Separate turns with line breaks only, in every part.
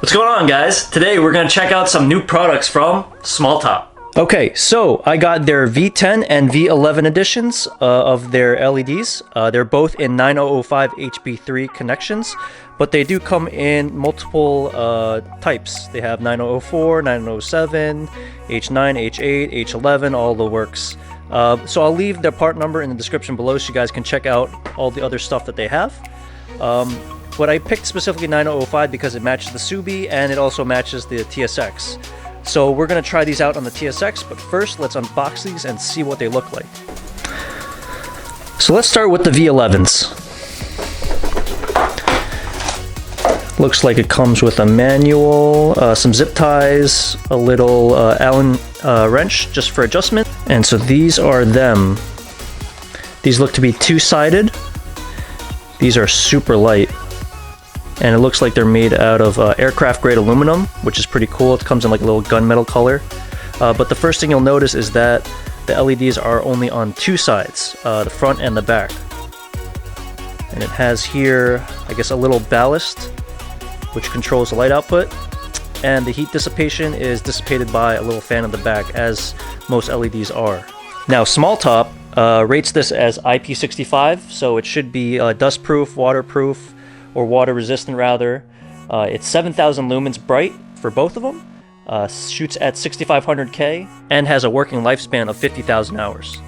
What's going on, guys? Today we're going to check out some new products from Smautop. Okay, so I got their V10 and V11 editions of their LEDs. They're both in 9005 HB3 connections, but they do come in multiple types. They have 9004, 9007, H9, H8, H11, all the works. So I'll leave their part number in the description below so you guys can check out all the other stuff that they have. But I picked specifically 9005 because it matches the Subi and it also matches the TSX. So we're going to try these out on the TSX, but first let's unbox these and see what they look like. So let's start with the V11s. Looks like it comes with a manual, some zip ties, a little Allen wrench just for adjustment. And so these are them. These look to be two-sided. These are super light. And it looks like they're made out of aircraft grade aluminum, which is pretty cool. It comes in like a little gunmetal color. But the first thing you'll notice is that the LEDs are only on two sides, the front and the back. And it has here, I guess, a little ballast, which controls the light output. And the heat dissipation is dissipated by a little fan in the back, as most LEDs are. Now, Smautop rates this as IP65, so it should be dust-proof, waterproof, or water resistant rather. It's 7,000 lumens bright for both of them, shoots at 6500K, and has a working lifespan of 50,000 hours.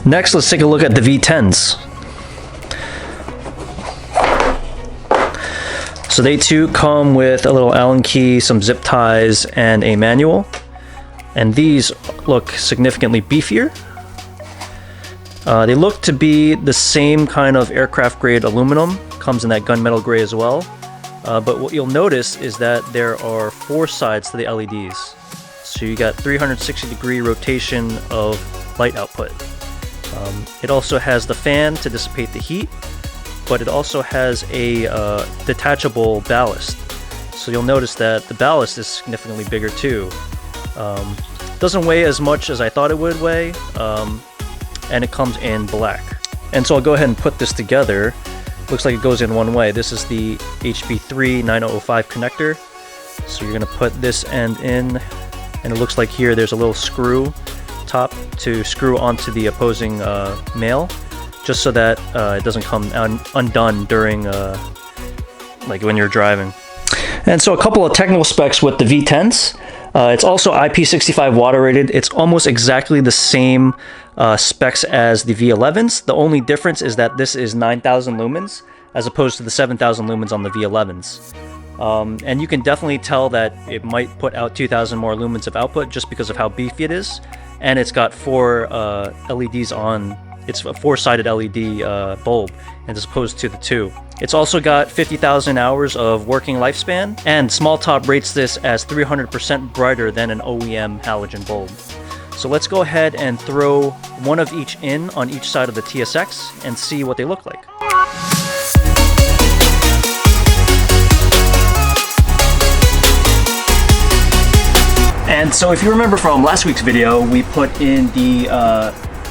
Next, let's take a look at the V10s. So they too come with a little Allen key, some zip ties, and a manual. And these look significantly beefier. They look to be the same kind of aircraft grade aluminum, comes in that gunmetal gray as well. But what you'll notice is that there are four sides to the LEDs. So you got 360-degree rotation of light output. It also has the fan to dissipate the heat, but it also has a detachable ballast. So you'll notice that the ballast is significantly bigger too. Doesn't weigh as much as I thought it would weigh, and it comes in black. And so I'll go ahead and put this together. Looks like it goes in one way. This is the HB3 9005 connector. So you're going to put this end in, and it looks like here there's a little screw top to screw onto the opposing male, just so that it doesn't come undone during like when you're driving. And so a couple of technical specs with the V10s. It's also IP65 water rated. It's almost exactly the same specs as the V11s. The only difference is that this is 9,000 lumens as opposed to the 7,000 lumens on the V11s. And you can definitely tell that it might put out 2,000 more lumens of output just because of how beefy it is. And it's got four LEDs on. It's a four-sided LED bulb as opposed to the two. It's also got 50,000 hours of working lifespan, and Smautop rates this as 300% brighter than an OEM halogen bulb. So let's go ahead and throw one of each in on each side of the TSX and see what they look like. And so if you remember from last week's video, we put in the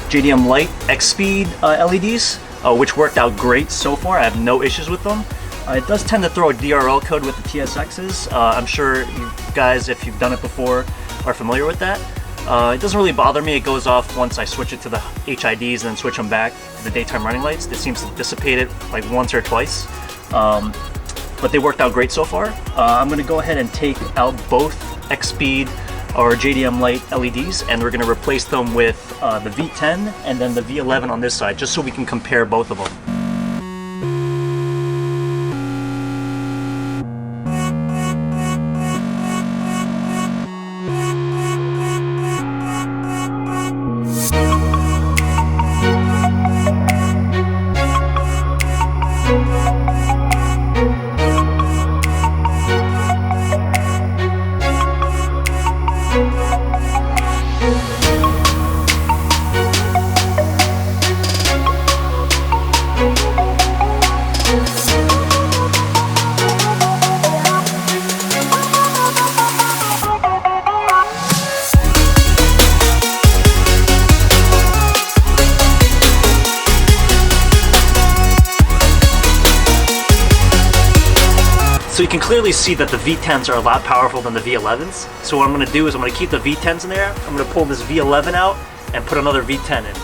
JDM Light X-Speed LEDs, which worked out great so far. I have no issues with them. It does tend to throw a DRL code with the TSXs. I'm sure you guys, if you've done it before, are familiar with that. It doesn't really bother me. It goes off once I switch it to the HIDs and then switch them back to the daytime running lights. It seems to dissipate it like once or twice. But they worked out great so far. I'm going to go ahead and take out both X-Speed or JDM Light LEDs, and we're going to replace them with the V10 and then the V11 on this side, just so we can compare both of them. can clearly see that the V10s are a lot powerful than the V11s. So what I'm going to do is I'm going to keep the V10s in there. I'm going to pull this V11 out and put another V10 in.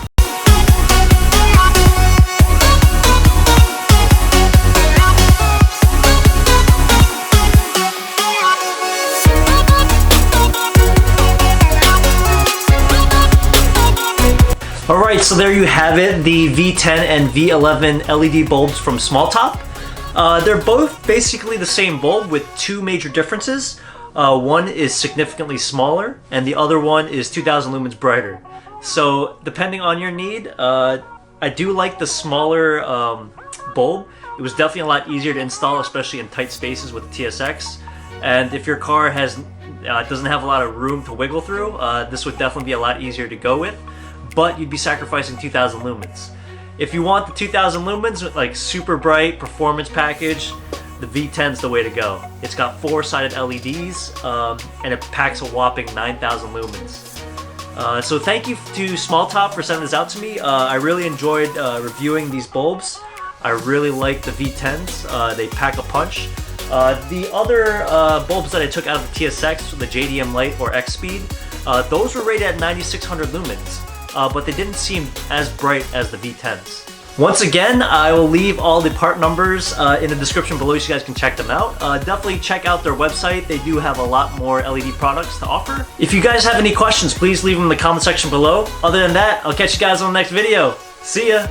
Alright, so there you have it, the V10 and V11 LED bulbs from Smautop. They're both basically the same bulb with two major differences. One is significantly smaller and the other one is 2000 lumens brighter. So depending on your need, I do like the smaller bulb. It was definitely a lot easier to install, especially in tight spaces with the TSX. And if your car doesn't have a lot of room to wiggle through, this would definitely be a lot easier to go with. But you'd be sacrificing 2000 lumens. If you want the 2000 lumens with like super bright performance package, the V10's the way to go. It's got 4-sided LEDs and it packs a whopping 9000 lumens. So thank you to Smautop for sending this out to me. I really enjoyed reviewing these bulbs. I really like the V10s. They pack a punch. The other bulbs that I took out of the TSX, the JDM Lite or X Speed, those were rated at 9600 lumens. But they didn't seem as bright as the V10s. Once again, I will leave all the part numbers in the description below so you guys can check them out. Definitely check out their website. They do have a lot more LED products to offer. If you guys have any questions, please leave them in the comment section below. Other than that, I'll catch you guys on the next video. See ya!